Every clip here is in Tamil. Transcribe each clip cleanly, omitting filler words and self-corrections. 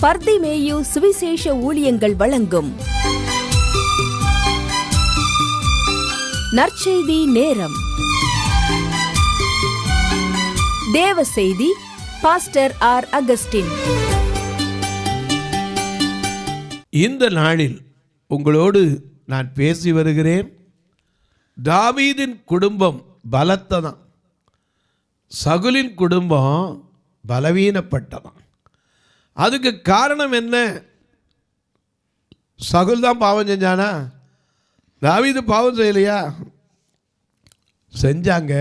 பர்திமேயு சுவிசேஷ ஊழியங்கள் வழங்கும் நற்செய்தி நேரம். தேவ செய்தி பாஸ்டர் ஆர். அகஸ்டின். இந்த நாளில் உங்களோடு நான் பேசி வருகிறேன். தாவீதின் குடும்பம் பலத்ததான், சகுலின் குடும்பம் பலவீனப்பட்டதான். அதுக்கு காரணம் என்ன? சகுல் தான் பாவம் செஞ்சானா? தாவீது பாவம் செய்யலையா? செஞ்சாங்க.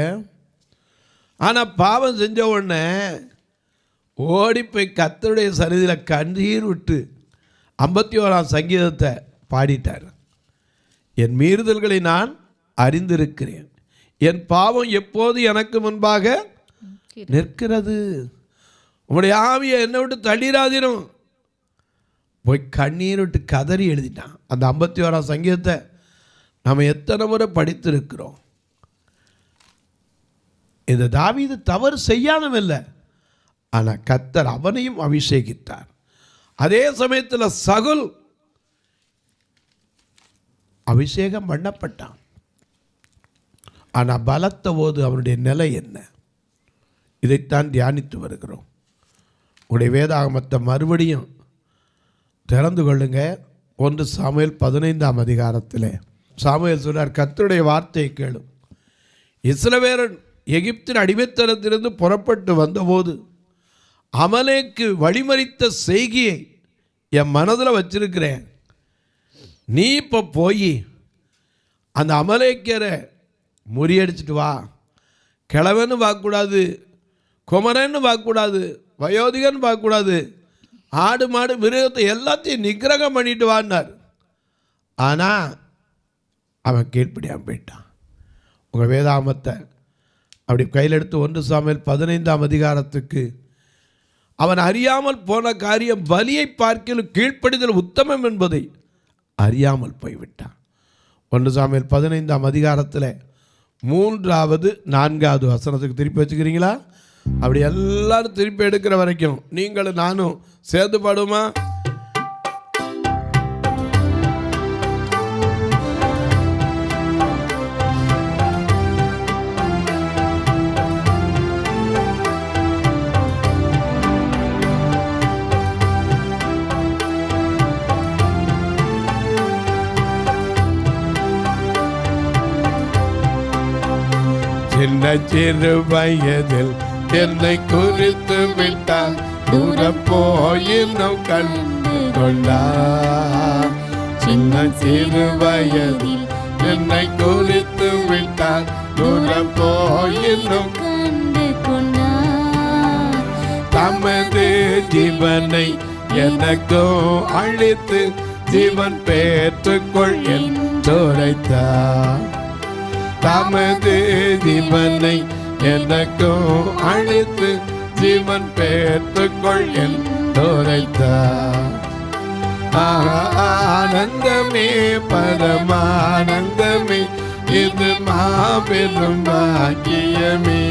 ஆனால் பாவம் செஞ்ச உடனே ஓடி போய் கர்த்தருடைய சந்நிதியில் கண்ணீர் விட்டு 51ஆம் சங்கீதத்தை பாடிட்டார். என் மீறுதல்களை நான் அறிந்திருக்கிறேன், என் பாவம் எப்போது எனக்கு முன்பாக நிற்கிறது, உங்களுடைய ஆவியை என்னை விட்டு தள்ளிராதிரும். போய் கண்ணீர் விட்டு கதறி எழுதிட்டான். அந்த 51ஆம் சங்கீதத்தை நம்ம எத்தனை முறை படித்திருக்கிறோம். இந்த தாவீது தவறு செய்யாதவில்லை, ஆனால் கர்த்தர் அவனையும் அபிஷேகித்தார். அதே சமயத்தில் சகுல் அபிஷேகம் பண்ணப்பட்டான். ஆனால் பலத்த போது அவனுடைய நிலை என்ன? இதைத்தான் தியானித்து வருகிறோம். உடைய வேதாகமத்தை மறுபடியும் திறந்து கொள்ளுங்க. 1 சாமுவேல் 15ஆம் அதிகாரத்தில் சாமுவேல் சொல்றார், கர்த்தருடைய வார்த்தையை கேளும். இஸ்ரவேலன் எகிப்தின் அடிமைத்தனத்திலிருந்து புறப்பட்டு வந்தபோது அமலேக்கு வழிமறித்த செய்தியை என் மனதில் வச்சிருக்கிறேன். நீ இப்போ போய் அந்த அமலேக்கரை முறியடிச்சிட்டு வா. கிழவன்னு பார்க்கக்கூடாது, குமரன்னு பார்க்கக்கூடாது, வயோதிகன்னு பார்க்கக்கூடாது, ஆடு மாடு மிருகத்தை எல்லாத்தையும் நிகிரகம் பண்ணிட்டு வான்னார். ஆனால் அவன் கீழ்ப்படியாமல் போயிட்டான். உங்கள் வேதாகமத்தை அப்படி கையில் எடுத்து 1 சாமுவேல் 15ஆம் அதிகாரத்துக்கு, அவன் அறியாமல் போன காரியம் பலியை பார்க்கிலும் கீழ்ப்படிதல் உத்தமம் என்பதை அறியாமல் போய்விட்டான். 1 சாமுவேல் 15ஆம் அதிகாரத்தில் 3வது 4வது வசனத்துக்கு திருப்பி வச்சுக்கிறீங்களா? அப்படி எல்லாரும் திருப்பி எடுக்கிற வரைக்கும் நீங்களும் நானும் சேர்ந்து பாடுமா? சின்ன சிறு வயதில் என்னை குறித்து விட்டார், தூர போயினும் கண்டு கொண்டார். சின்ன சிறு வயதில் என்னை குறித்து விட்டார், தூர போயினும் கண்டு கொண்டார். தமது ஜீவனை எனக்கும் அழித்து ஜீவன் பெற்றுக்கொள் என்றுரைத்தார். தமது ஜீவனை எனக்கும் அழித்து ஜீவன் பெற்றுக்கொள் என்றுரைத்தார். ஆனந்தமே பரமானந்தமே, இது மாபெரும் பாக்கியமே.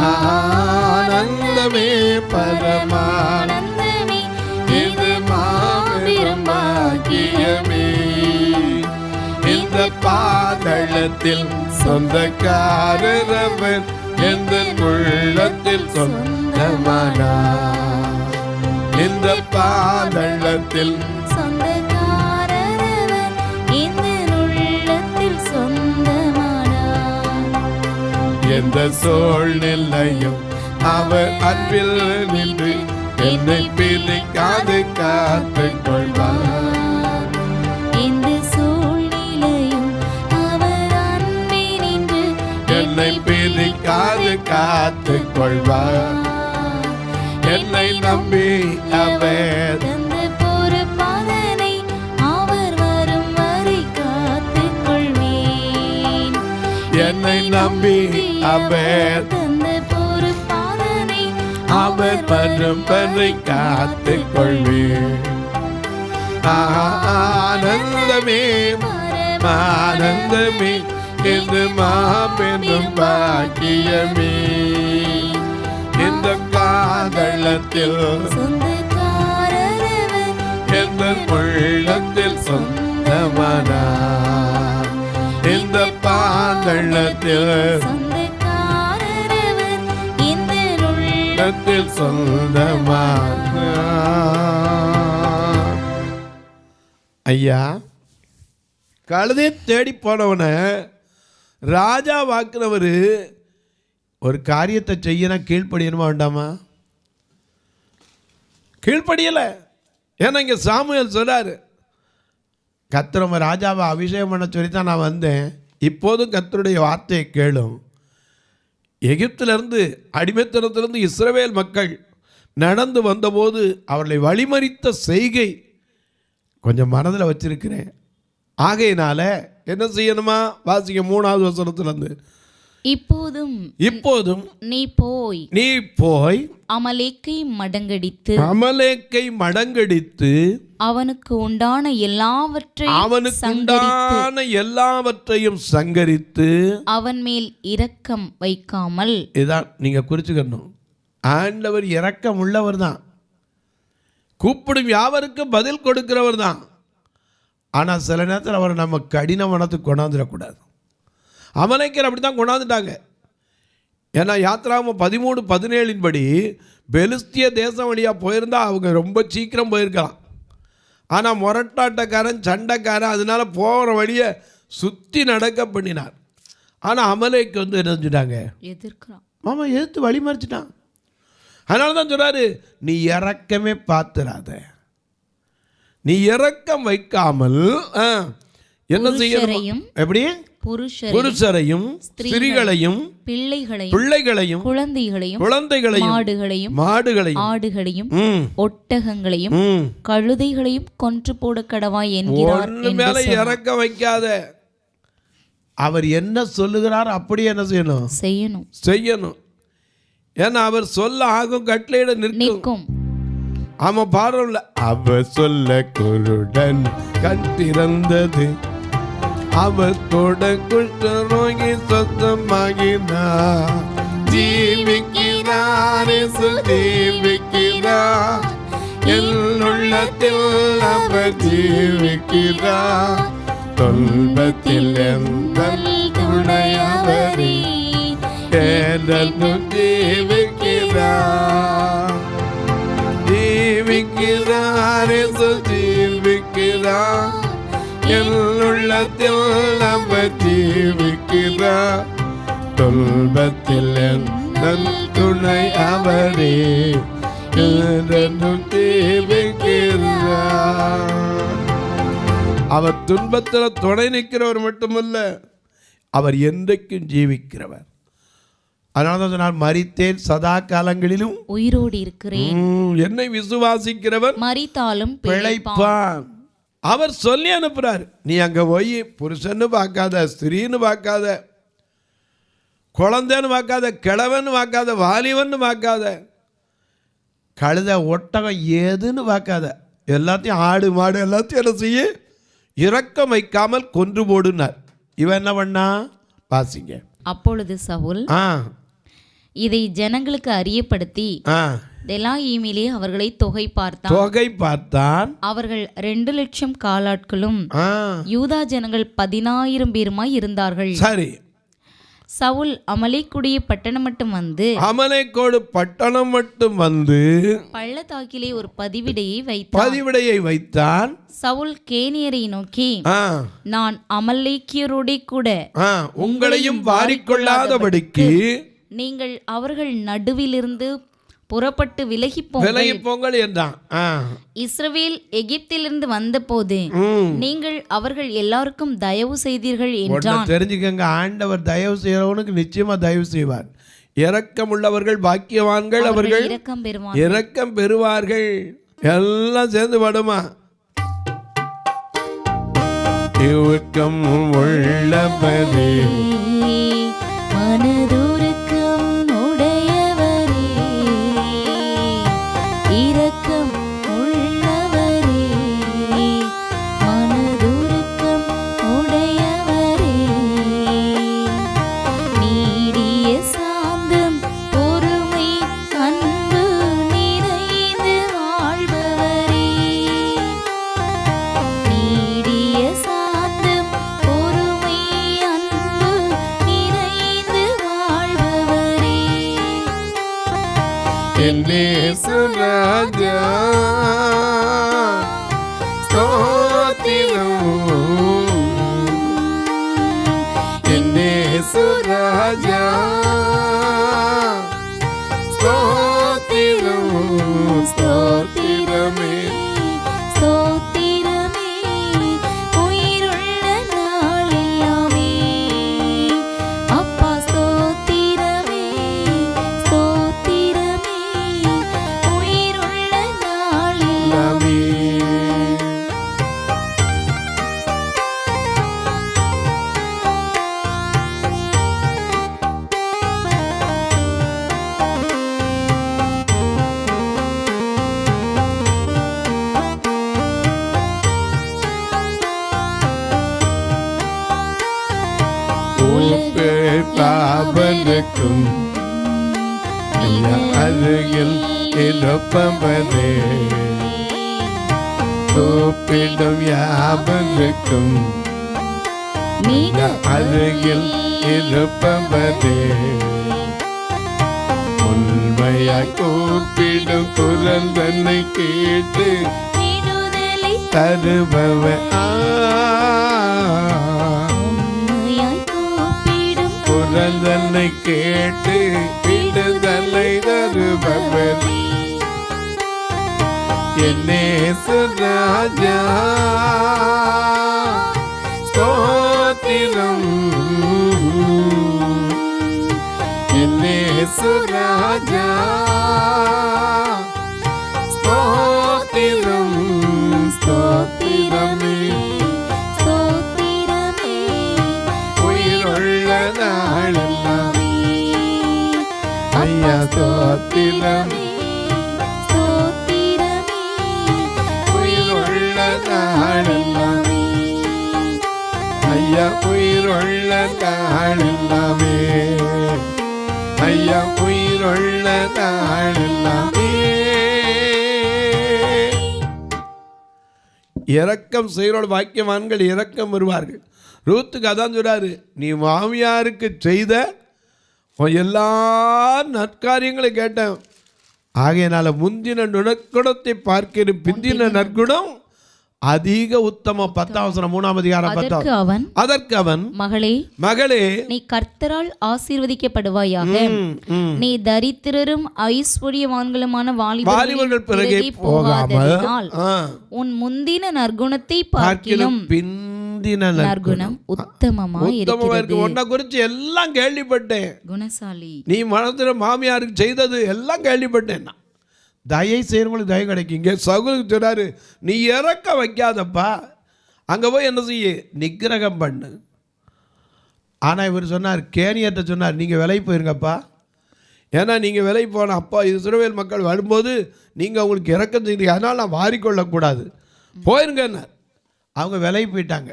ஆனந்தமே பரமானந்தமே, இது மாபெரும் பாக்கியமே. இந்த பாதளத்தில் சொந்தக்காரர் அவர், எந்த உள்ளத்தில் சொந்தமானார். இந்த பாதளத்தில் சொந்தக்காரர் அவர், எந்த உள்ளத்தில் சொந்தமானார். எந்த சூழ்நிலையும் அவர் அன்பில் நின்று என்னை பிரிக்காது காத்துக் கொள்வார். என்னை பிரிக்காது காத்துக் கொள்வார். என்னை நம்பி அவர் பொறுப்பாதனை அவர் வரும் வரை காத்துக் கொள்வேன். என்னை நம்பி அவர் பொறுப்பாதனை அவர் வரும் வரை காத்துக் கொள்வேன். ஆனந்தமே ஆனந்தமே, இது மாபெரும் பாக்கியமே. இந்த காதளத்தில் சொந்தக்காரர் உள்ளத்தில் சொந்தமானா இந்த பாதளத்தில் சொந்தக்காரரவர் இந்த உள்ளத்தில் சொந்தமானா. ஐயா, கழுதை தேடி போனவன ராஜா வாக்குனவர் ஒரு காரியத்தை செய்யணும், கீழ்ப்படியணுமா வேண்டாமா? கீழ்ப்படியலை. ஏன்னா இங்கே சாமுவேல் சொல்றாரு, கர்த்தர் ராஜாவை அபிஷேகம் பண்ண சொல்லி தான் நான் வந்தேன், இப்போதும் கர்த்தருடைய வார்த்தையை கேளும். எகிப்திலிருந்து அடிமைத்தனத்திலிருந்து இஸ்ரவேல் மக்கள் நடந்து வந்தபோது அவர்களை வழிமறித்த செய்கை கொஞ்சம் மனதில் வச்சிருக்கிறேன். ஆகையினால என்ன செய்யணுமா? வாசிக்க 3வது வசனத்திலிருந்து, இப்போதும் நீ போய் அமலேக்கை மடங்கடித்து அவனுக்கு உண்டான எல்லாவற்றையும் சங்கரித்து அவன் மேல் இரக்கம் வைக்காமல். இதான் நீங்க குறிச்சுக்கணும், ஆண்டவர் இரக்கம் உள்ளவர் தான், கூப்பிடும் யாவருக்கும் பதில் கொடுக்கிறவர் தான். ஆனால் சில நேரத்தில் அவரை நம்ம கடின மனத்துக்கு கொண்டாந்துடக்கூடாது. அமலேக்கர் அப்படி தான் கொண்டாந்துட்டாங்க. ஏன்னா யாத்ராகமம் 13:17 படி பெலிஸ்திய தேசம் வழியாக போயிருந்தா அவங்க ரொம்ப சீக்கிரம் போயிருக்கலாம். ஆனால் முரட்டாட்டக்காரன், சண்டைக்காரன், அதனால போகிற வழியை சுற்றி நடக்க பண்ணினார். ஆனால் அமலேக்கு என்ன செஞ்சுட்டாங்க? எதிர்க்கிறான். மாமா எதிர்த்து வழி மறிச்சிட்டான். அதனால தான் சொல்கிறாரு, நீ இறக்கமே பார்த்துறாத, நீ இரக்கம் வைக்காமல் என்ன செய்யணும்? எப்படி? புருஷரையும் ஸ்திரீகளையும் பிள்ளைகளையும் குழந்தைகளையும் மாடுகளையும் ஆடுகளையும் ஒட்டகங்களையும் கழுதைகளையும் கொன்று போட கடவாய் என்கிறார். மேல இறக்க வைக்காத. அவர் என்ன சொல்லுகிறார் அப்படி என்ன செய்யணும். ஏன்னா அவர் சொல்ல ஆகும், கட்டளையிட நிற்கும். ஆமா, பாருல, அவர் சொல்ல குருடன் கண் திறந்தது, அவர் தொட குஷ்ட நோகி சொந்தமாகினார். ஜீவிக்கிறார், என் உள்ளத்தில் அவர் ஜீவிக்கிறார். தொல்பத்தில் எந்த துணையவரே ஜீவிக்கிறார். ஜீவிக்கிறார், என் உள்ளத்தில் அவர் ஜீவிக்கிறார். தொல்பத்தில் எந்த துணை அவரே ஜீவிக்கிறார். அவர் துன்பத்தில் துணை நிற்கிறவர் மட்டுமல்ல, அவர் என்றைக்கும் ஜீவிக்கிறவர். அதனால நான் மரித்தேன், சதா காலங்களிலும் உயிரோடு இருக்கிறேன். என்னை விசுவாசிக்கிறவர் மரித்தாலும் பிழைப்பான். அவர் சொல்லி அனுப்புறார், நீ அங்க போய் புருஷன்னு பார்க்காத, ஸ்திரீன்னு பார்க்காத, குழந்தைன்னு பார்க்காத, கிழவன்னு பார்க்காத, வாலிபன்னு பார்க்காத, கழுத ஒட்டகம் ஏதுன்னு பார்க்காத, எல்லாத்தையும் ஆடு மாடு எல்லாத்தையும் என்ன செய்ய, இரக்கம் வைக்காமல் கொன்று போடுனார். இவன் என்ன பண்ணா? வாசிங்க. அப்பொழுது சவுல் இதை ஜனங்களுக்கு அறியப்படுத்தி தெலாயீமிலே அவர்களை தொகை பார்த்தான். அவர்கள் 2,00,000 காலாட்களும் யூதா ஜனங்கள் 10,000 பேருமாய் இருந்தார்கள். சரி, சவுல் அமலேக்குடைய பட்டணம் மட்டும் வந்து பள்ளத்தாக்கிலே ஒரு பதிவிடையை வைத்தான். சவுல் கேனியரை நோக்கி, நான் அமலேக்கியரோட கூட உங்களையும் வாரிக்கொள்ளாதபடிக்கு நீங்கள் அவர்கள் நடுவிலிருந்து புறப்பட்டு விலகி போங்கள் என்றான். இஸ்ரவேல் எகிப்திலிருந்து வந்தபோது நீங்கள் அவர்கள் எல்லாருக்கும் தயவு செய்தீர்கள் என்றான். தெரிஞ்சுக்கங்க, ஆண்டவர் தயவு செய்யறவனுக்கு நிச்சயமா தயவு செய்வார். இரக்கம் உள்ளவர்கள் பாக்கியவான்கள், அவர்கள் இரக்கம் பெறுவார்கள். எல்லாம் சேர்ந்து படுமா? இரக்கம் உள்ளவரே மனதுருக்கம் உடையவரே, இரக்கம் உள்ளவரே மனதுருக்கம் உடையவரே, நீடிய சாந்தம் பொறுமை அன்பு நிறைந்து வாழ்பவரே, എന്നേസു രാജാ സ്തോത്രം എന്നേസു രാജാ സ്തോത്രം സ്തോത്രമേ ஸ்தோத்திரமே உயிருள்ள நாளெல்லாமே அப்பா ஸ்தோத்திரமே ஸ்தோத்திரமே உயிருள்ள நாளெல்லாமே பாபனுக்கும் அருகில் இருப்பவரே கூப்பிடும் யாவருக்கும் மிக அருகில் இருப்பவரே உண்மையாய் கூப்பிடும் குரல் தன்னை கேட்டு விடுதலை தருபவர் உண்மையாய் கூப்பிடும் குரல் தன்னை கேட்டு விடுதலை தருபவர் എന്നേസു രാജാ സ്തോത്രം എന്നേസു രാജാ സ്തോത്രം സ്തോത്രമേ ஸ்தோத்திரமே ഉயிருള്ള നാളെല്ലാം അയ്യ സ്തോത്രം ஸ்தோத்திரமே ഉயிருള്ള നാളെല്ലാം ஐயா உயிருள்ள நாளெல்லாமே ஐயா உயிருள்ள நாளெல்லாமே இரக்கம் செய்கிறோட வாக்கியவான்கள் இரக்கம் வருவார்கள். ரூத்துக்கு அதான் சொல்றாரு, நீ மாமியாருக்கு செய்த உன் எல்லா நற்காரியங்களை கேட்டேன், ஆகையினால முந்தின நற்குணத்தை பார்க்கிற பிந்தின நற்குணம் அதிக உத்தமம். 10 3 அதிகாரம் 10. அதற்கு அவன் மகளே நீ கர்த்தரால் ஆசீர்வதிக்கப்படுவாயாக. நீ தரித்திரரும் ஐஸ்வர்யவான்களுமான வாலிபர்கள் பிறகே போகாததினால் உன் முந்தின நற்குணத்தை பார்க்கிலும் பிந்தின நற்குணம் உத்தமமாய் இருக்கிறது. உன்னை குறித்து எல்லாம் கேள்விப்பட்டேன், குணசாலி நீ மனத்துல மாமியாருக்கு செய்தது எல்லாம் கேள்விப்பட்டேன். தயை செய்கிறவங்களுக்கு தயை கிடைக்கும். இங்கே சகுலுக்கு சொல்றாரு, நீ இறக்க வைக்காதப்பா, அங்கே போய் என்ன செய்ய, நிக்கிரகம் பண்ணு. ஆனால் இவர் சொன்னார், கேனியத்தை சொன்னார், நீங்கள் விலை போயிருங்கப்பா, ஏன்னா நீங்கள் விலை போன அப்பா இஸ்ரவேல் மக்கள் வரும்போது நீங்கள் அவங்களுக்கு இறக்கம் செய்யுங்க, அதனால் நான் வாரிக்கொள்ளக்கூடாது, போயிருங்கன்னார். அவங்க விலை போயிட்டாங்க.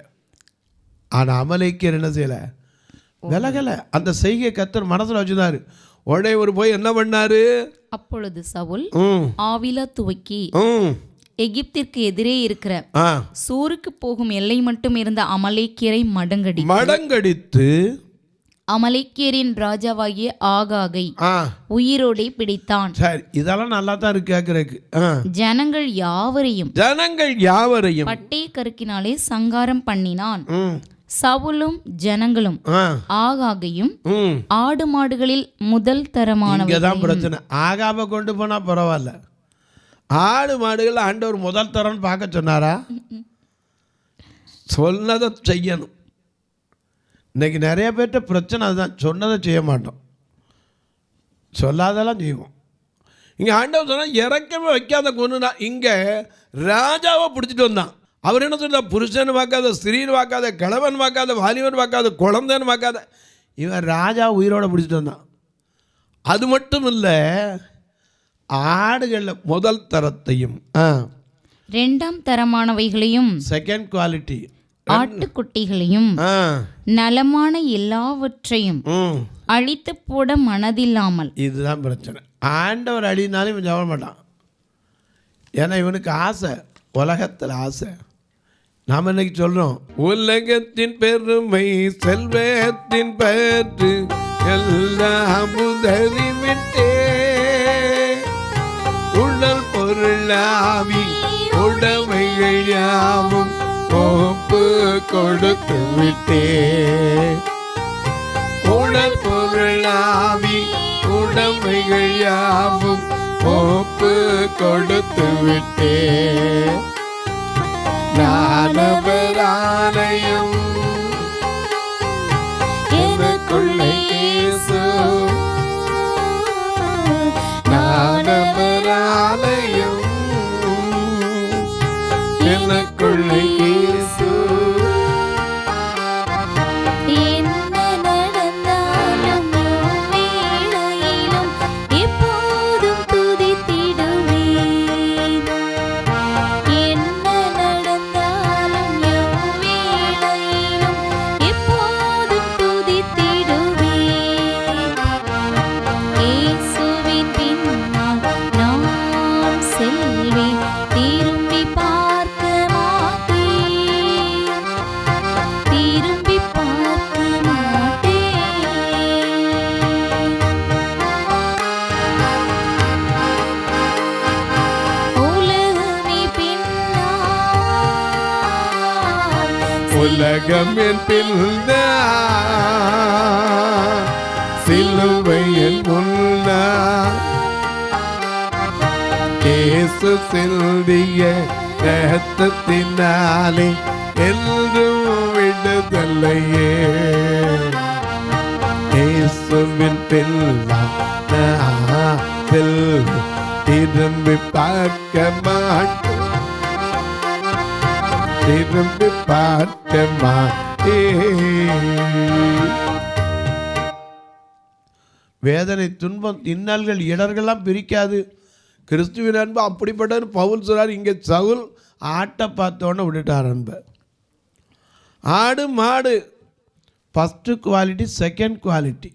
ஆனால் அமலேக்கியர் என்ன செய்யலை, விலகலை. அந்த செய்கை கர்த்தர் மனசில் வச்சுருந்தாரு. உடனே ஒரு போய் என்ன பண்ணாரு, அப்பொழுது சவுல் ஆவிலா துவக்கி எகிப்திற்கு எதிரே இருக்கிற சூருக்கு போகும் எல்லை மட்டும் இருந்த அமலேக்கியரை மடங்கடித்து அமலேக்கியரின் ராஜாவாகிய ஆகாகை உயிரோடே பிடித்தான். சரி, இதெல்லாம் நல்லா தான் இருக்கு கேட்கறதுக்கு. ஜனங்கள் யாவரையும் பட்டய கருக்கினாலே சங்காரம் பண்ணினான். சவுலும் ஜனங்களும் ஆகாகையும் ஆடு மாடுகளில் முதல் தரமானதான் பிரச்சனை. ஆகாம கொண்டு போனா பரவாயில்ல, ஆடு மாடுகள் ஆண்டவர் முதல் தரம்னு பார்க்க சொன்னாரா? சொன்னதை செய்யணும். இன்னைக்கு நிறைய பேர்ட்ட பிரச்சனை அதுதான், சொன்னதை செய்ய மாட்டோம், சொல்லாதெல்லாம் செய்வோம். இங்கே ஆண்டவர் சொன்னால் இறக்கமே வைக்காத கொண்டுனா, இங்கே ராஜாவை பிடிச்சிட்டு வந்தான். அவர் என்ன சொல்றார், புருஷன் பார்க்காத, ஸ்திரீன்னு பார்க்காத, கிழவன் பார்க்காத, வாலிபன் பார்க்காத, குழந்தைன்னு பார்க்காத, இவன் ராஜா உயிரோட பிடிச்சிட்டு வந்தான். அது மட்டும் இல்லை, ஆடுகளில் முதல் தரத்தையும் இரண்டாம் தரமானவைகளையும் செகண்ட் குவாலிட்டி ஆட்டுக்குட்டிகளையும் நலமான எல்லாவற்றையும் அழித்து போட மனதில்லாமல். இதுதான் பிரச்சனை. ஆண்டவர் அழினாலும் இவன் ஜெபம் மாட்டான். ஏன்னா இவனுக்கு ஆசை, உலகத்தில் ஆசை. நாம் இன்னைக்கு சொல்றோம், உலகத்தின் பெருமை செல்வத்தின் பற்று எல்லாம் உதறிவிட்டே, பொருளாவி உடைமைகள் யாவும் ஒப்பு கொடுத்து விட்டே. உடல் பொருளாவி உடைமைகள் யாவும் ஒப்பு கொடுத்து விட்டே. ஞானவராலயம் எனக்குள்ளே இயேசு. ஞானவராலயம் எனக்குள்ளே இயேசு. உலகமின் பின்னா சிலுவையின் முன்னா இயேசு சிந்திய இரத்தத்தினாலே என்றும் விடுதலையே. இயேசுவின் பிள்ளை திரும்பி பார்க்க மாட்டேன், திரும்பி பார்க்க மாட்டேன். வேதனை, துன்பம், இன்னல்கள், இடர்கள்லாம் பிரிக்காது. கிறிஸ்துவின் அன்பு அப்படிப்பட்ட பவுல் சொல்றார். இங்கே சவுல் ஆட்டை பார்த்தோன்னு விட்டுட்டார் அன்பை. ஆடு மாடு ஃபஸ்ட்டு குவாலிட்டி, செகண்ட் குவாலிட்டி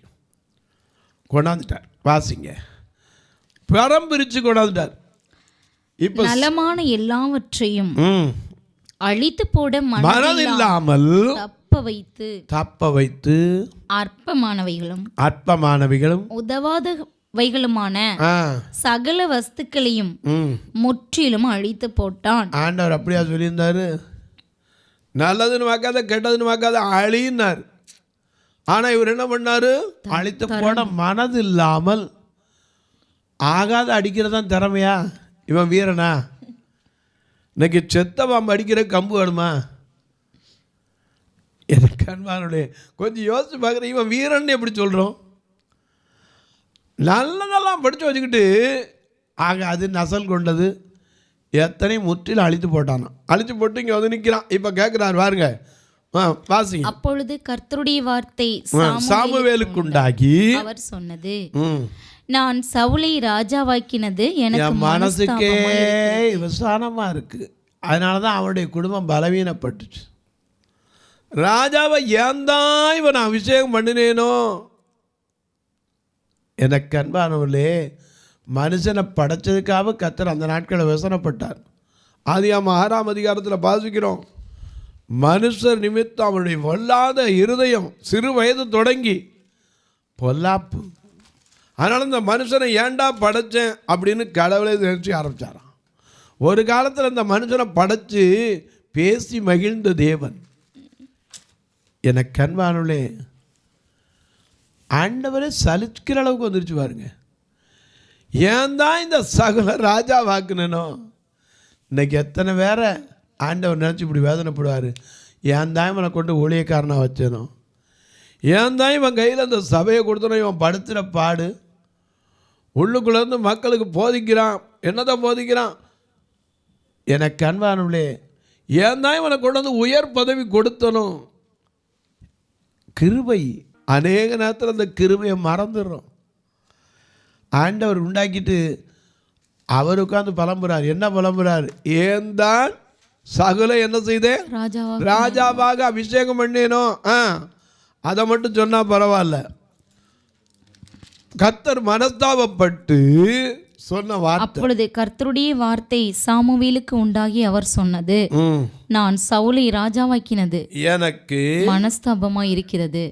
கொண்டாந்துட்டார். வாசிங்க, பரம் பிரித்து கொண்டாந்துட்டார். இப்போ நலமான எல்லாவற்றையும் அழித்து போட மனதில்லாமல் தப்ப வைத்து அற்பமானவைகளும் உதவாதவைகளுமான சகல வஸ்துக்களையும் முற்றிலும் அழித்து போட்டான். ஆண்டவர் அப்படியா சொல்லியிருந்தாரு? நல்லதுன்னு பார்க்காத, கெட்டதுன்னு பார்க்காத, அழினார். ஆனா இவர் என்ன பண்ணாரு? அழித்து போட மனது இல்லாமல். ஆகாத அடிக்கிறதான் திறமையா? இவன் வீரனா? இன்னைக்கு செத்த பாம்பு அடிக்கிற கம்பு வேணுமா? எனக்கு அன்பானுடைய கொஞ்சம் யோசிச்சு பார்க்குறேன். இவன் வீரன் எப்படி சொல்கிறோம்? நல்லதெல்லாம் படித்து வச்சுக்கிட்டு ஆக அது நசல் கொண்டது எத்தனை முற்றிலும் அழித்து போட்டானோ. அழித்து போட்டு இங்கே வந்து நிற்கிறான். இப்போ கேட்குறாரு பாருங்க, வாசிங்க. அப்பொழுது கர்த்தருடைய வார்த்தை சாமுவேலுக்கு உண்டாகி அவர் சொன்னது, நான் சவுலை ராஜாவாக்கினது எனக்கு மனசுக்கே விசானமா இருக்கு. அதனால தான் அவனுடைய குடும்பம் பலவீனப்பட்டுச்சு. ராஜாவை ஏன் தான் இவன் அபிஷேகம் பண்ணினேனோ? எனக்கு அன்பானவர்களே, மனுஷனை படைச்சதுக்காக கர்த்தர் அந்த நாட்களை விசனப்பட்டார். ஆதியாகமம் 6ஆம் அதிகாரத்தில் வாசிக்கிறோம். மனுஷர் நிமித்தம் அவனுடைய பொல்லாத இருதயம் சிறு வயது தொடங்கி பொல்லாப்பு. அதனால் இந்த மனுஷனை ஏண்டா படைச்சேன் அப்படின்னு கடவுளை நினைச்சு ஆரம்பித்தாராம். ஒரு காலத்தில் இந்த மனுஷனை படைச்சு பேசி மகிழ்ந்த தேவன். எனக்கு அன்பானவர்களே, ஆண்டவரே சலிக்கிற அளவுக்கு வந்துருச்சு பாருங்க. ஏன் தான் இந்த சகல ராஜா வாக்குனோ? இன்னைக்கு எத்தனை பேரை ஆண்டவர் நினச்சி இப்படி வேதனைப்படுவார். ஏன் தான் இவனை கொண்டு ஊழியக்காரனாக வச்சேனோ? ஏன் தான் இவன் கையில் அந்த சபையை கொடுத்தனோ? இவன் படுத்துகிற பாடு உள்ளுக்குள்ளேருந்து மக்களுக்கு போதிக்கிறான். என்னதான் போதிக்கிறான்? எனக்கு அன்பானவர்களே, ஏன் தான் இவனை கொண்டு வந்து உயர் பதவி கொடுத்தனும்? கிருபை. அநேக நேரத்தில் அந்த கிருபையை மறந்துடுறோம். ஆண்டவர் உண்டாக்கிட்டு அவர் உட்காந்து புலம்புறார். என்ன புலம்புறார்? ஏன் தான் சகுல என்ன செய்தேன்? ராஜாவாக அபிஷேகம் பண்ணேனோ? அதை மட்டும் சொன்னா பரவாயில்ல. கர்த்தர் மனஸ்தாபப்பட்டு சொன்ன வார்த்தை. அப்பொழுது கர்த்தருடைய வார்த்தை சாமுவேலுக்கு உண்டாகி அவர் சொன்னது, நான் சவுலை ராஜாவாக்கினது எனக்கு மனஸ்தாபமாய் இருக்கிறது.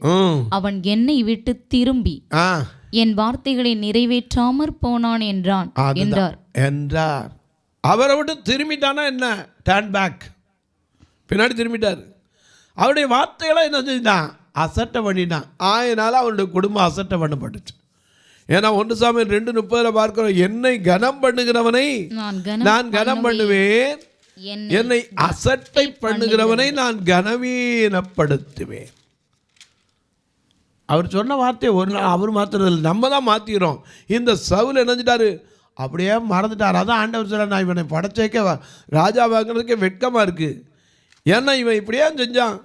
அவன் என்னை விட்டு திரும்பி என் வார்த்தைகளை நிறைவேற்றாமற் போனான் என்றார். அவரை விட்டு திரும்பிட்டானா என்ன, டேர்ன் பேக், பின்னாடி திரும்பிட்டார். அவருடைய வார்த்தையெல்லாம் என்ன செஞ்சிட்டான், அசட்டை பண்ணிட்டான். அதனால் அவருடைய குடும்பம் அசட்டை பண்ணப்பட்டுச்சு. ஏன்னா 1 சாமுவேல் 2:30 பார்க்கிறோம், என்னை கனம் பண்ணுகிறவனை நான் கனம் பண்ணுவேன், என்னை அசட்டை பண்ணுகிறவனை நான் கனவீனப்படுத்துவேன். அவர் சொன்ன வார்த்தையை ஒரு நாள் அவர் மாற்றுறதில்லை, நம்ம தான் மாற்றிக்கிறோம். இந்த சவுல் நினைஞ்சிட்டாரு, அப்படியே மறந்துட்டார். அதான் ஆண்டவர் சொல்ல, நான் இவனை படைச்சேக்க ராஜா வாங்கினதுக்கே வெட்கமாக இருக்குது. ஏன்னா இவன் இப்படியே செஞ்சான்,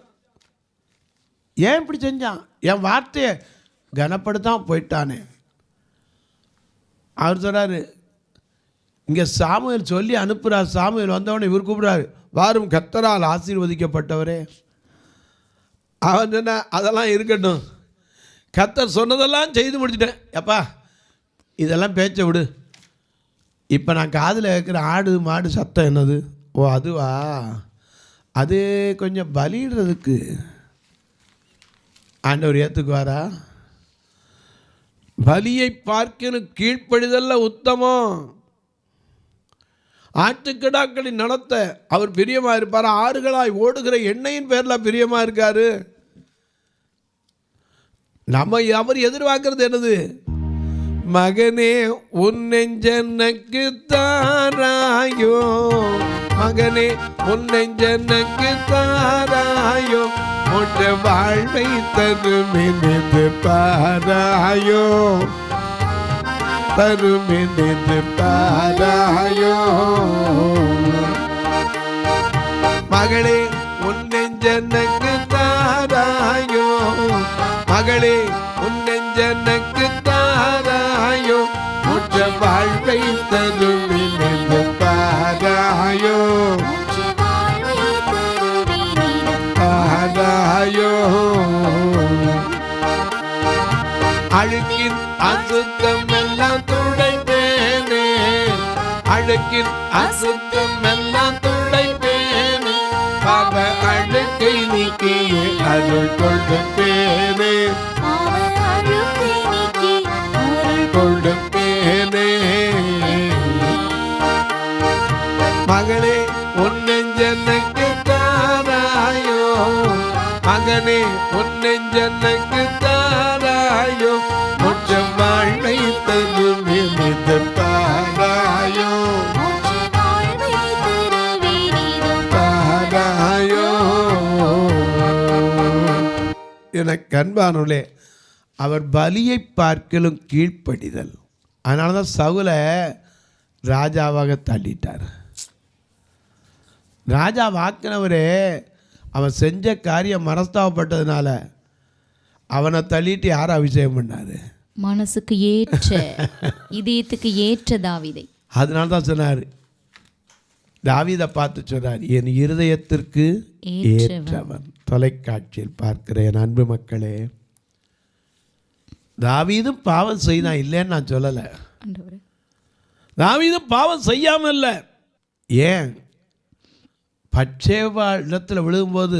ஏன் இப்படி செஞ்சான், என் வார்த்தையை கனப்படுத்தான் போயிட்டானே. அவர் சொல்கிறாரு, இங்கே சாமுவேல் சொல்லி அனுப்புகிறார். சாமுவேல் வந்தவொடனே இவர் கூப்பிட்றாரு, வாரும் கர்த்தரால் ஆசீர்வதிக்கப்பட்டவரே. அவன் சொன்ன, அதெல்லாம் இருக்கட்டும், கர்த்தர் சொன்னதெல்லாம் செய்து முடிச்சிட்டேன். எப்பா இதெல்லாம் பேச்சை விடு, இப்போ நான் காதில் கேட்குற ஆடு மாடு சத்தம் என்னது? ஓ அதுவா, அது கொஞ்சம் பலியிடுறதுக்கு ஆண்டவர் ஏற்றுக்குவாரா? பலியை பார்க்கணும் கீழ்ப்படிதல்ல உத்தமம். ஆட்டுக்கிடாக்களின் நடத்த அவர் பிரியமாக இருப்பார். ஆறுகளாய் ஓடுகிற எண்ணெயின் பேரில் பிரியமாக இருக்காரு. நம்ம அவர் எதிர்பார்க்கறது என்னது? மகனே உன் நெஞ்சனுக்கு தாராயோ, மகனே உன் நெஞ்சனுக்கு தாராயோ, உன் வாழ்வை தருமினிது பாராயோ, தருமினிது பாராயோ. மகளே உன் நெஞ்சனுக்கு தாராயோ, மகளே உன் நெஞ்சனுக்கு தாராயோ, உன் வாழ்வை தருமினிது பாராயோ, பாராயோ. அழுக்கின் அசுத்தம் எல்லாம் துடைப்பேனே, அழுக்கின் அசுத்தம் எல்லாம் துடைப்பேனே, பாவ அழுக்கை நீக்கி அருள் கொடுப்பேனே, கொடுப்பேனே. மகளே உன் நெஞ்சனுக்கு தாராயோ, மகனே உன் நெஞ்சனுக்கு தாராயோ, முற்ற வாழ்வை தருமினிது பாராயோ, பாராயோ. எனக்கு அன்பானுள்ளே, அவர் பலியை பார்க்கலும் கீழ்ப்படிதல். அதனால தான் சவுலை ராஜாவாக தள்ளிட்டார். ராஜா வாக்கினவரே அவன் செஞ்ச காரியம் மனஸ்தாபப்பட்டதுனால அவனை தள்ளிட்டு யார் அபிஷேகம் பண்ணாரு? மனசுக்கு ஏற்ற, இதயத்துக்கு ஏற்ற தாவீதை. அதனால தான் சொன்னார், தாவீதை பார்த்து சொன்னார், என் இருதயத்திற்கு ஏற்றவன். தொலைக்காட்சியில் பார்க்கிற என் அன்பு மக்களே, தாவீதும் பாவம் செய்தான், இல்லைன்னு நான் சொல்லலை. தாவீதும் பாவம் செய்யாமல் இல்லை. ஏன்? பட்சேபா இடத்துல விழுகும்போது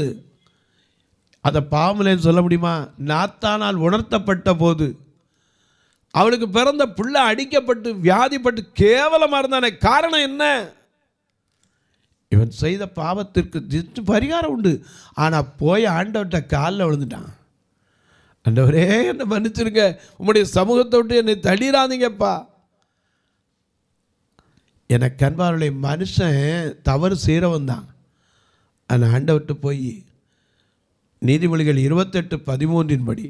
அதை பாவமில்லைன்னு சொல்ல முடியுமா? நாத்தானால் உணர்த்தப்பட்ட போது அவளுக்கு பிறந்த பிள்ளை அடிக்கப்பட்டு வியாதிப்பட்டு கேவலமாக இருந்தானே. காரணம் என்ன? இவன் செய்த பாவத்திற்கு பரிகாரம் உண்டு. ஆனால் போய் ஆண்டவர்கிட்ட காலில் விழுந்துட்டான். ஆண்டவரே என்னை மன்னிச்சிருங்க, உம்முடைய சமூகத்தை விட்டு என்னை தள்ளிடாதீங்கப்பா. எனக்கு அன்பாருடைய மனுஷன் தவறு செய்கிறவன் தான். ஆனால் ஆண்டவர்கிட்ட போய் நீதிமொழிகள் 28:13 படி,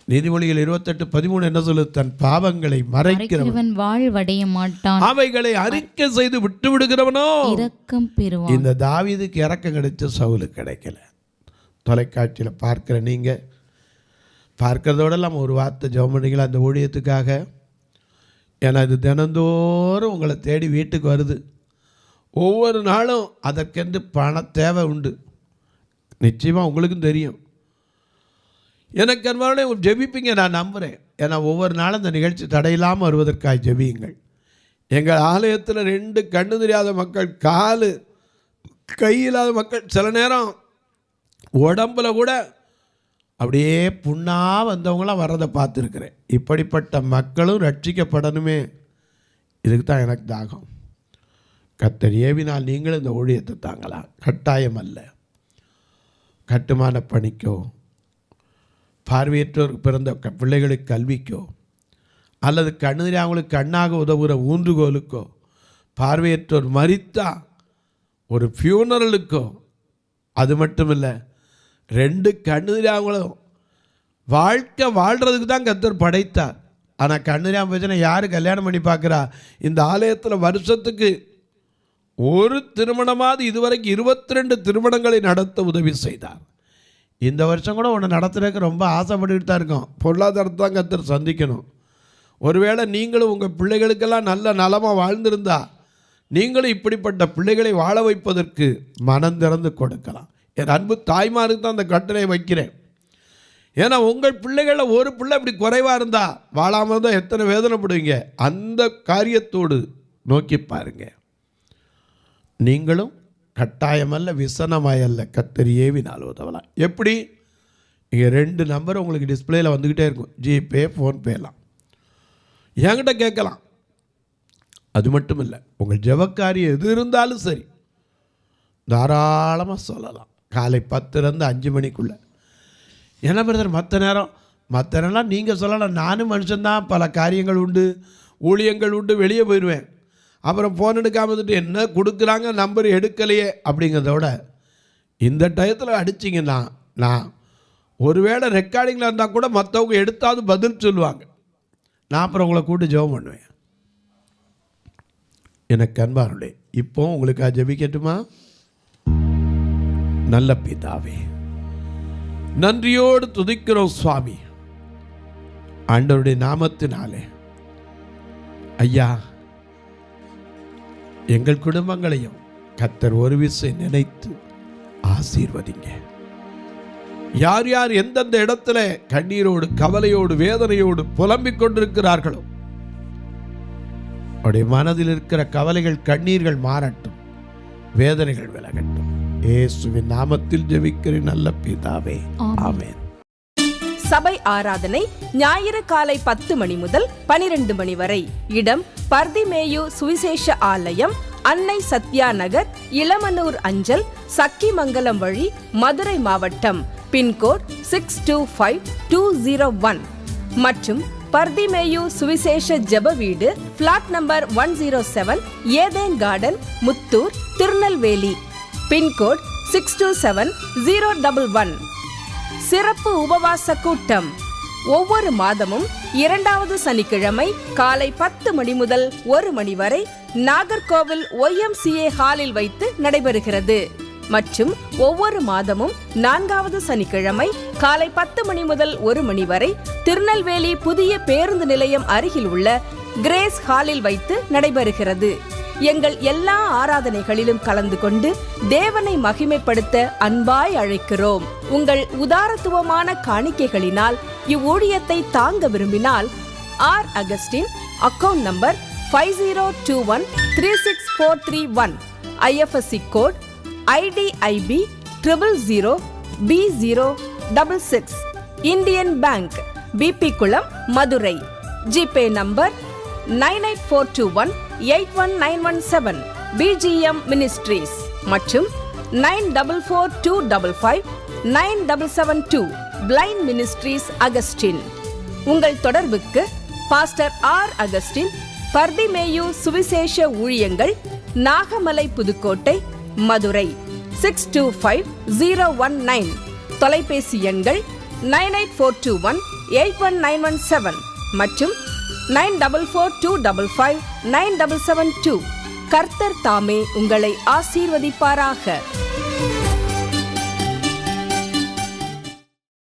நீதிமொழிகள் 28:13 என்ன சொல்லுது? தன் பாவங்களை மறைக்கிறவன் வாழ்வடைய மாட்டான், அவைகளை அறிக்கை செய்து விட்டு விடுகிறவனோ இரக்கம் பெறுவான். இந்த தாவீதுக்கு இரக்கம் கிடைச்ச சவுலுக்கு கிடைக்கல. தொலைக்காட்சியில் பார்க்கிற நீங்கள் பார்க்கிறதோடு இல்லாமல் ஒரு வார்த்தை ஜெபம் பண்ணிக்கலாம் அந்த ஊழியத்துக்காக. ஏன்னா இது தினந்தோறும் உங்களை தேடி வீட்டுக்கு வருது. ஒவ்வொரு நாளும் அதற்கென்று பண தேவை உண்டு. நிச்சயமாக உங்களுக்கும் தெரியும். எனக்கு அன்பான ஜெபிப்பீங்க, நான் நம்புகிறேன். ஏன்னா ஒவ்வொரு நாளும் இந்த நிகழ்ச்சி தடையில்லாமல் வருவதற்காக ஜெபியுங்கள். எங்கள் ஆலயத்தில் 2 கண்ணு தெரியாத மக்கள், காலு கை இல்லாத மக்கள், சில நேரம் உடம்புல கூட அப்படியே புண்ணாக வந்தவங்களாம் வர்றதை பார்த்துருக்குறேன். இப்படிப்பட்ட மக்களும் ரட்சிக்கப்படணுமே, இதுக்கு தான் எனக்கு தாகம். கர்த்தர் ஏவினால் நீங்களும் இந்த ஊழியத்தை தாங்கலாம். கட்டாயம் அல்ல. கட்டுமான பணிக்கோ, பார்வையற்றோருக்கு பிறந்த பிள்ளைகளுக்கு கல்விக்கோ, அல்லது கண்ணுறியாங்களுக்கு கண்ணாக உதவுகிற ஊன்றுகோலுக்கோ, பார்வையற்றோர் மரித்தா ஒரு ஃபியூனரலுக்கோ, அது மட்டும் இல்லை 2 கண்ணுறியாங்களும் வாழ்க்கை வாழ்கிறதுக்கு தான் கர்த்தர் படைத்தார். ஆனால் கண்ணுறியாம பிரச்சனை யார் கல்யாணம் பண்ணி பார்க்குறா? இந்த ஆலயத்தில் வருஷத்துக்கு ஒரு திருமணமாவது இதுவரைக்கும் 22 திருமணங்களை நடத்த உதவி செய்தார். இந்த வருஷம் கூட ஒன்று நடத்துறதுக்கு ரொம்ப ஆசைப்பட்டுக்கிட்டு தான் இருக்கோம். பொருளாதாரத்தை தான் கர்த்தர் சந்திக்கணும். ஒருவேளை நீங்களும் உங்கள் பிள்ளைகளுக்கெல்லாம் நல்ல நலமாக வாழ்ந்திருந்தா நீங்களும் இப்படிப்பட்ட பிள்ளைகளை வாழ வைப்பதற்கு மனம் திறந்து கொடுக்கலாம். என் அன்பு தாய்மாருக்கு தான் அந்த கட்டளை வைக்கிறேன். ஏன்னா உங்கள் பிள்ளைகளில் ஒரு பிள்ளை இப்படி குறைவாக இருந்தால் வாழாமல் இருந்தால் எத்தனை வேதனைப்படுவீங்க. அந்த காரியத்தோடு நோக்கி பாருங்க. நீங்களும் கட்டாயமல்ல, விசனமாயல்ல, கர்த்தர் ஏவினால் உதவலாம். எப்படி? இங்கே 2 நம்பர் உங்களுக்கு டிஸ்பிளேயில் வந்துக்கிட்டே இருக்கும். ஜிபே, ஃபோன்பேலாம் என்கிட்ட கேட்கலாம். அது மட்டும் இல்லை, உங்கள் ஜெபக்காரியம் எது இருந்தாலும் சரி தாராளமாக சொல்லலாம். காலை 10லேருந்து 5 மணிக்குள்ளே. என்ன பிரதர் மற்ற நேரம்லாம் நீங்கள் சொல்லலாம். நானும் மனுஷன்தான், பல காரியங்கள் உண்டு, ஊழியங்கள் உண்டு, வெளியே போயிடுவேன். அப்புறம் ஃபோன் எடுக்காமல் வந்துட்டு என்ன கொடுக்குறாங்க, நம்பர் எடுக்கலையே அப்படிங்கிறத விட இந்த டயத்தில் அடிச்சிங்கன்னா நான் ஒருவேளை ரெக்கார்டிங்கில் இருந்தால் கூட மற்றவங்க எடுத்தாவது பதில் சொல்லுவாங்க. நான் அப்புறம் உங்களை கூப்பிட்டு ஜெபம் பண்ணுவேன். எனக்கு அன்பாருடைய இப்போ உங்களுக்கு ஜெபிக்கட்டுமா? நல்ல பிதாவே, நன்றியோடு துதிக்கிறோம் சுவாமி. ஆண்டவருடைய நாமத்தினாலே ஐயா எங்கள் குடும்பங்களையும் கர்த்தர் ஒரு விசை நினைத்து ஆசீர்வதிங்க. யார் யார் எந்தெந்த இடத்துல கண்ணீரோடு, கவலையோடு, வேதனையோடு புலம்பிக் கொண்டிருக்கிறார்களோ அவருடைய மனதில் இருக்கிற கவலைகள், கண்ணீர்கள் மாறட்டும், வேதனைகள் விலகட்டும். இயேசுவின் நாமத்தில் ஜெபிக்கிறேன் நல்ல பிதாவே, ஆமென். சபை ஆராதனை ஞாயிறு காலை 10 மணி முதல் 12 மணி வரை. இடம் பர்திமேயு சுவிசேஷ ஆலயம், அன்னை சத்யா நகர், இளமனூர் அஞ்சல், சக்கிமங்கலம் வழி, மதுரை மாவட்டம். பின்கோட் 625201 மற்றும் பர்திமேயு சுவிசேஷ ஜெப வீடு, flat number 107, Eden garden, Muthur, Tirunelveli. Pincode 627011. சிறப்பு உபவாச கூட்டம் ஒவ்வொரு மாதமும் 2வது சனிக்கிழமை காலை 10 மணி முதல் 1 மணி வரை நாகர்கோவில் YMCA ஹாலில் வைத்து நடைபெறுகிறது. மற்றும் ஒவ்வொரு மாதமும் 4வது சனிக்கிழமை காலை 10 மணி முதல் 1 மணி வரை திருநெல்வேலி புதிய பேருந்து நிலையம் அருகில் உள்ள கிரேஸ் ஹாலில் வைத்து நடைபெறுகிறது. எங்கள் எல்லா ஆராதனைகளிலும் கலந்து கொண்டு தேவனை மகிமைப்படுத்த அன்பாய் அழைக்கிறோம். உங்கள் உதாரத்துவமான காணிக்கைகளினால் இவ்வூழியத்தை தாங்க விரும்பினால் R Augustine, account number 5021364331, IFSC code IDIB 000B066, Indian bank, BP Kulam, Madurai. GPay number 9842181917, BGM ministries மற்றும் 9442559772, பிளைண்ட் மினிஸ்ட்ரீஸ் அகஸ்டின். உங்கள் தொடர்புக்கு பாஸ்டர் ஆர் அகஸ்டின், பர்திமேயு சுவிசேஷ ஊழியங்கள், நாகமலை, புதுக்கோட்டை, மதுரை 625019. தொலைபேசி எண்கள் 9842181917 மற்றும் 9442559772. கர்த்தர் தாமே உங்களை ஆசீர்வதிப்பாராக.